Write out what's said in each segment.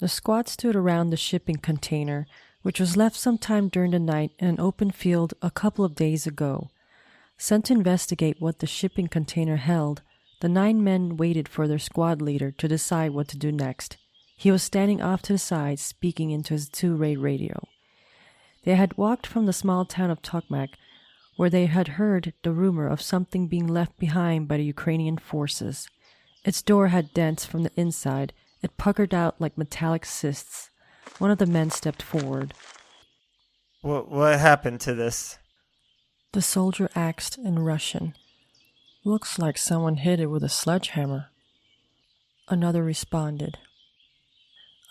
The squad stood around the shipping container, which was left sometime during the night in an open field a couple of days ago. Sent to investigate what the shipping container held, the 9 men waited for their squad leader to decide what to do next. He was standing off to the side, speaking into his two-way radio. They had walked from the small town of Tokmak, where they had heard the rumor of something being left behind by the Ukrainian forces. Its door had dents from the inside. It puckered out like metallic cysts. One of the men stepped forward. What happened to this? The soldier asked in Russian. Looks like someone hit it with a sledgehammer. Another responded.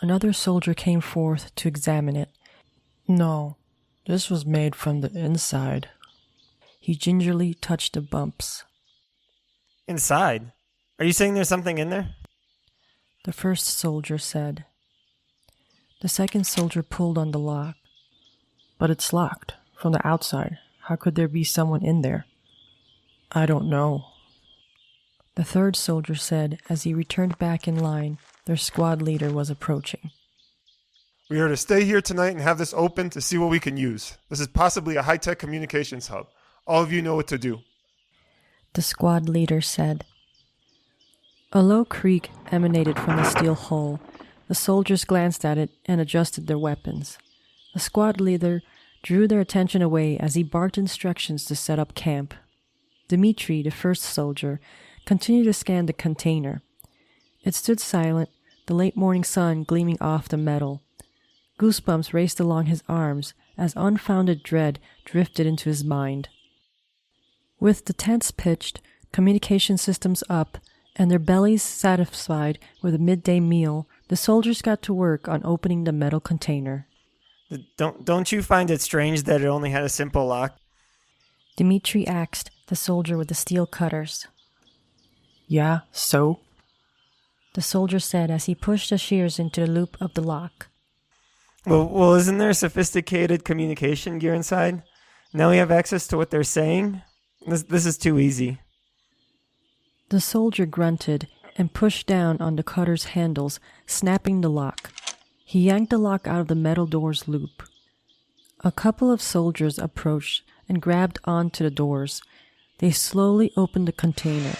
Another soldier came forth to examine it. No, this was made from the inside. He gingerly touched the bumps. Inside? Are you saying there's something in there? The first soldier said. The second soldier pulled on the lock. But it's locked from the outside. How could there be someone in there? I don't know. The third soldier said as he returned back in line. Their squad leader was approaching. We are to stay here tonight and have this open to see what we can use. This is possibly a high-tech communications hub. All of you know what to do. The squad leader said. A low creak emanated from the steel hull. The soldiers glanced at it and adjusted their weapons. The squad leader drew their attention away as he barked instructions to set up camp. Dmitri, the first soldier, continued to scan the container. It stood silent, the late morning sun gleaming off the metal. Goosebumps raced along his arms as unfounded dread drifted into his mind. With the tents pitched, communication systems up, and their bellies satisfied with a midday meal, the soldiers got to work on opening the metal container. Don't you find it strange that it only had a simple lock? Dmitri asked the soldier with the steel cutters. Yeah, so? The soldier said as he pushed the shears into the loop of the lock. Well, isn't there sophisticated communication gear inside? Now we have access to what they're saying? This is too easy. The soldier grunted and pushed down on the cutter's handles, snapping the lock. He yanked the lock out of the metal door's loop. A couple of soldiers approached and grabbed onto the doors. They slowly opened the container.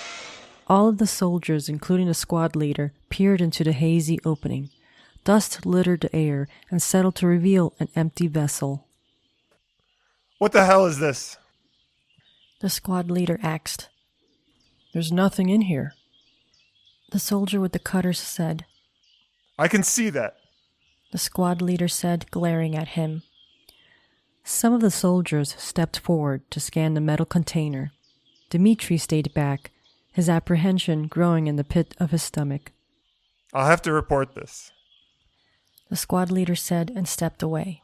All of the soldiers, including the squad leader, peered into the hazy opening. Dust littered the air and settled to reveal an empty vessel. What the hell is this? The squad leader asked. There's nothing in here. The soldier with the cutters said. I can see that. The squad leader said, glaring at him. Some of the soldiers stepped forward to scan the metal container. Dmitri stayed back, his apprehension growing in the pit of his stomach. I'll have to report this. The squad leader said and stepped away.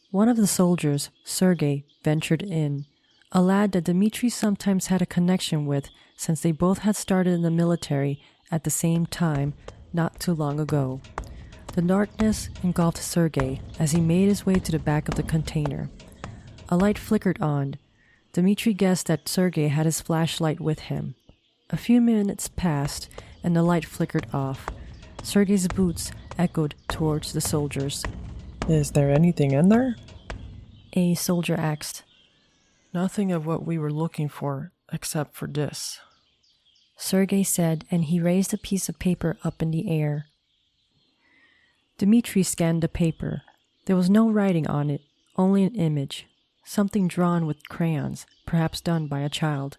One of the soldiers, Sergei, ventured in, a lad that Dmitri sometimes had a connection with since they both had started in the military at the same time not too long ago. The darkness engulfed Sergei as he made his way to the back of the container. A light flickered on. Dmitri guessed that Sergei had his flashlight with him. A few minutes passed and the light flickered off. Sergei's boots echoed towards the soldiers. Is there anything in there? A soldier asked. Nothing of what we were looking for, except for this, Sergei said, and he raised a piece of paper up in the air. Dmitri scanned the paper. There was no writing on it, only an image, something drawn with crayons, perhaps done by a child.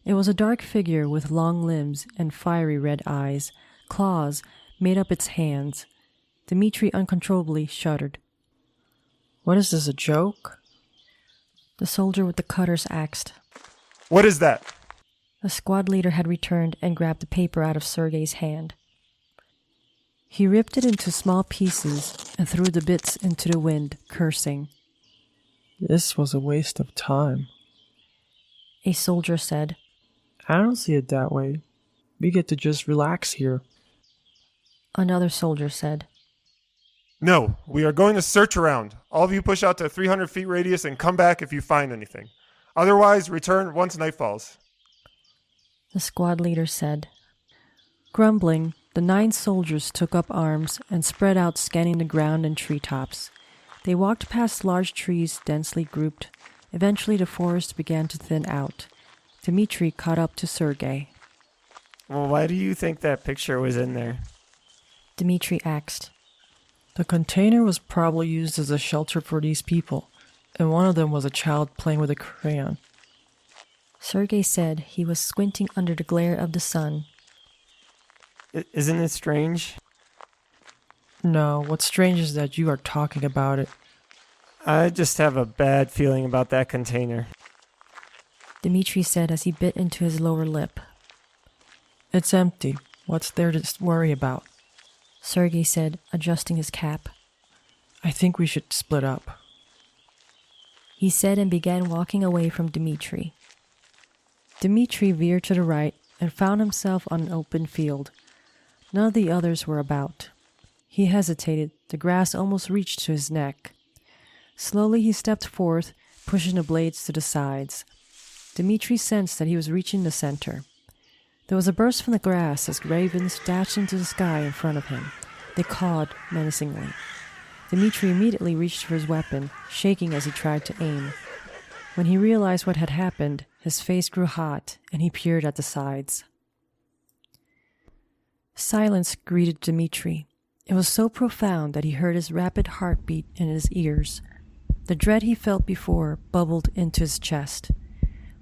It was a dark figure with long limbs and fiery red eyes. Claws made up its hands. Dmitri uncontrollably shuddered. What is this, a joke? The soldier with the cutters asked. What is that? The squad leader had returned and grabbed the paper out of Sergei's hand. He ripped it into small pieces and threw the bits into the wind, cursing. This was a waste of time, a soldier said. I don't see it that way. We get to just relax here, another soldier said. No, we are going to search around. All of you push out to a 300 feet radius and come back if you find anything. Otherwise, return once night falls. The squad leader said. Grumbling, The 9 soldiers took up arms and spread out, scanning the ground and treetops. They walked past large trees densely grouped. Eventually the forest began to thin out. Dmitri caught up to Sergei. Well, why do you think that picture was in there? Dmitri asked. The container was probably used as a shelter for these people, and one of them was a child playing with a crayon. Sergei said he was squinting under the glare of the sun. Isn't it strange? No, what's strange is that you are talking about it. I just have a bad feeling about that container. Dmitri said as he bit into his lower lip. It's empty. What's there to worry about? Sergei said, adjusting his cap. I think we should split up. He said and began walking away from Dmitri. Dmitri veered to the right and found himself on an open field. None of the others were about. He hesitated. The grass almost reached to his neck. Slowly he stepped forth, pushing the blades to the sides. Dmitri sensed that he was reaching the center. There was a burst from the grass as ravens dashed into the sky in front of him. They cawed menacingly. Dmitri immediately reached for his weapon, shaking as he tried to aim. When he realized what had happened, his face grew hot, and he peered at the sides. Silence greeted Dmitri. It was so profound that he heard his rapid heartbeat in his ears. The dread he felt before bubbled into his chest.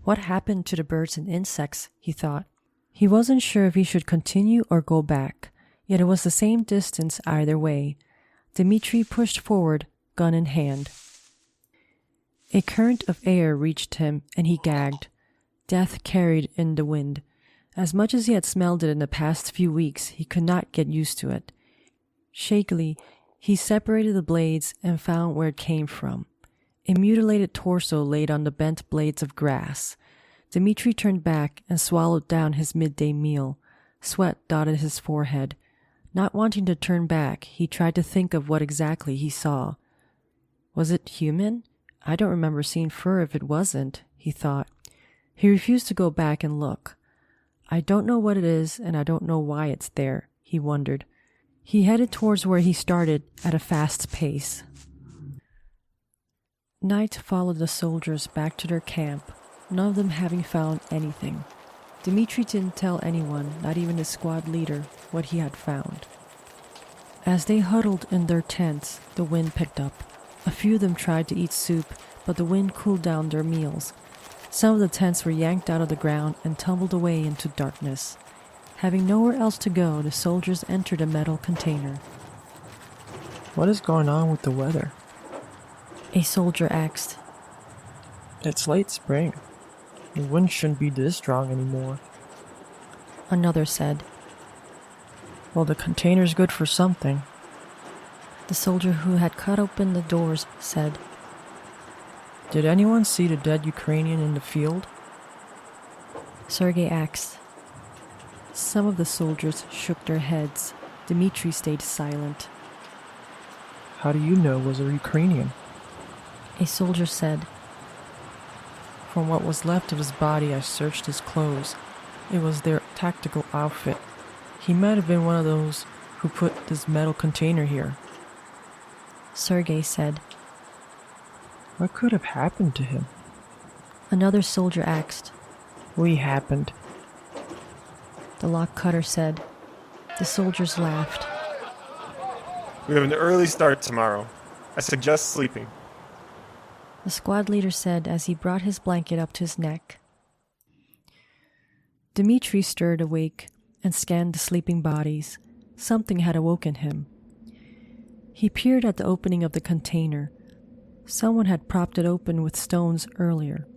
What happened to the birds and insects, he thought. He wasn't sure if he should continue or go back, yet it was the same distance either way. Dmitri pushed forward, gun in hand. A current of air reached him, and he gagged. Death carried in the wind. As much as he had smelled it in the past few weeks, he could not get used to it. Shakily, he separated the blades and found where it came from. A mutilated torso laid on the bent blades of grass. Dmitri turned back and swallowed down his midday meal. Sweat dotted his forehead. Not wanting to turn back, he tried to think of what exactly he saw. Was it human? I don't remember seeing fur if it wasn't, he thought. He refused to go back and look. I don't know what it is, and I don't know why it's there, he wondered. He headed towards where he started at a fast pace. Night followed the soldiers back to their camp, none of them having found anything. Dmitri didn't tell anyone, not even his squad leader, what he had found. As they huddled in their tents, the wind picked up. A few of them tried to eat soup, but the wind cooled down their meals. Some of the tents were yanked out of the ground and tumbled away into darkness. Having nowhere else to go, the soldiers entered a metal container. What is going on with the weather? A soldier asked. It's late spring. The wind shouldn't be this strong anymore. Another said. Well, the container's good for something. The soldier who had cut open the doors said. Did anyone see the dead Ukrainian in the field? Sergei asked. Some of the soldiers shook their heads. Dmitri stayed silent. How do you know it was a Ukrainian? A soldier said. From what was left of his body, I searched his clothes. It was their tactical outfit. He might have been one of those who put this metal container here. Sergei said. What could have happened to him? Another soldier asked. We happened. The lock cutter said. The soldiers laughed. We have an early start tomorrow. I suggest sleeping. The squad leader said as he brought his blanket up to his neck. Dmitri stirred awake and scanned the sleeping bodies. Something had awoken him. He peered at the opening of the container. Someone had propped it open with stones earlier.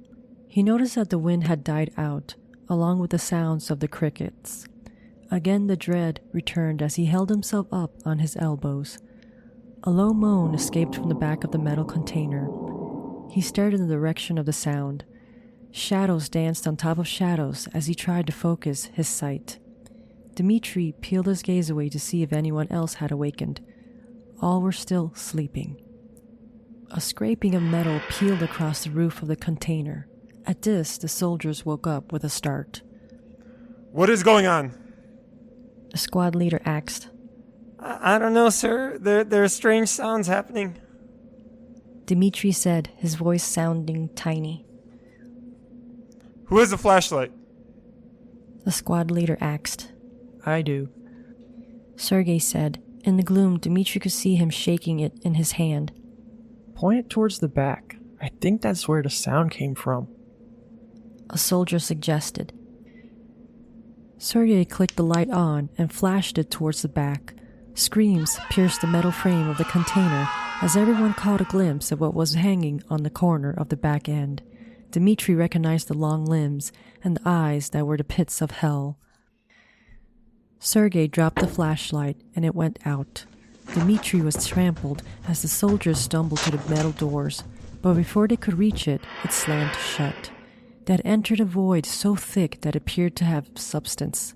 He noticed that the wind had died out, along with the sounds of the crickets. Again the dread returned as he held himself up on his elbows. A low moan escaped from the back of the metal container. He stared in the direction of the sound. Shadows danced on top of shadows as he tried to focus his sight. Dmitri peeled his gaze away to see if anyone else had awakened. All were still sleeping. A scraping of metal peeled across the roof of the container. At this, the soldiers woke up with a start. What is going on? The squad leader asked. I don't know, sir. There are strange sounds happening. Dmitri said, his voice sounding tiny. Who has a flashlight? The squad leader asked. I do. Sergei said. In the gloom, Dmitri could see him shaking it in his hand. Point it towards the back. I think that's where the sound came from. A soldier suggested. Sergei clicked the light on and flashed it towards the back. Screams pierced the metal frame of the container as everyone caught a glimpse of what was hanging on the corner of the back end. Dmitri recognized the long limbs and the eyes that were the pits of hell. Sergei dropped the flashlight and it went out. Dmitri was trampled as the soldiers stumbled to the metal doors, but before they could reach it, it slammed shut. They had entered a void so thick that it appeared to have substance.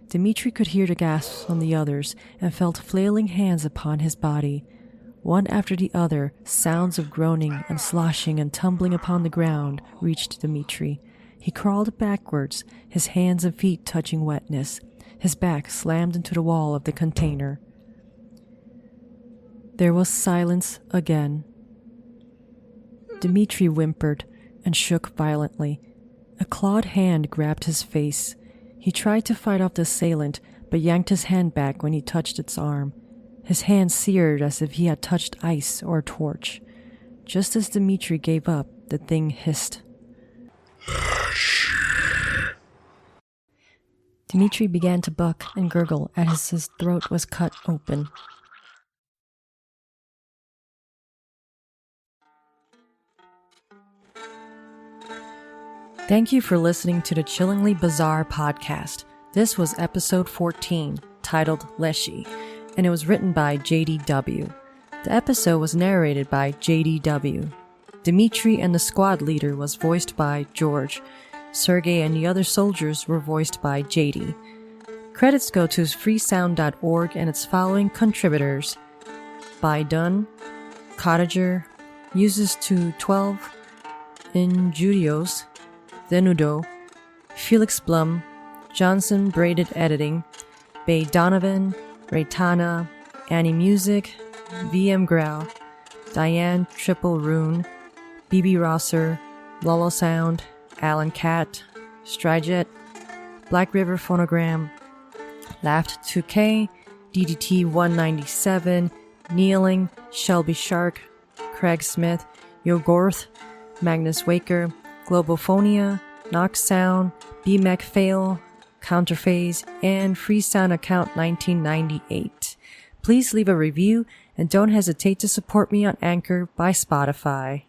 Dmitri could hear the gasps from the others and felt flailing hands upon his body. One after the other, sounds of groaning and sloshing and tumbling upon the ground reached Dmitri. He crawled backwards, his hands and feet touching wetness. His back slammed into the wall of the container. There was silence again. Dmitri whimpered and shook violently. A clawed hand grabbed his face. He tried to fight off the assailant, but yanked his hand back when he touched its arm. His hand seared as if he had touched ice or a torch. Just as Dmitri gave up, the thing hissed. Dmitri began to buck and gurgle as his throat was cut open. Thank you for listening to the Chillingly Bizarre podcast. This was episode 14, titled Leshii, and it was written by JDW. The episode was narrated by JDW. Dmitri and the squad leader was voiced by George. Sergei and the other soldiers were voiced by JD. Credits go to freesound.org and its following contributors: By Dunn, Cottager, Uses to 12, Injudios, Denudo, Felix Blum, Johnson Braided Editing, Bay Donovan, Raytana, Annie Music, VM Grau, Diane Triple Rune, BB Rosser, Lolo Sound, Alan Cat, Stryjet, Black River Phonogram, Laughed 2K, DDT 197, Kneeling, Shelby Shark, Craig Smith, Yogorth, Magnus Waker, Globophonia, Nox Sound, BMAC Fail, Counterphase, and Free Sound Account 1998. Please leave a review and don't hesitate to support me on Anchor by Spotify.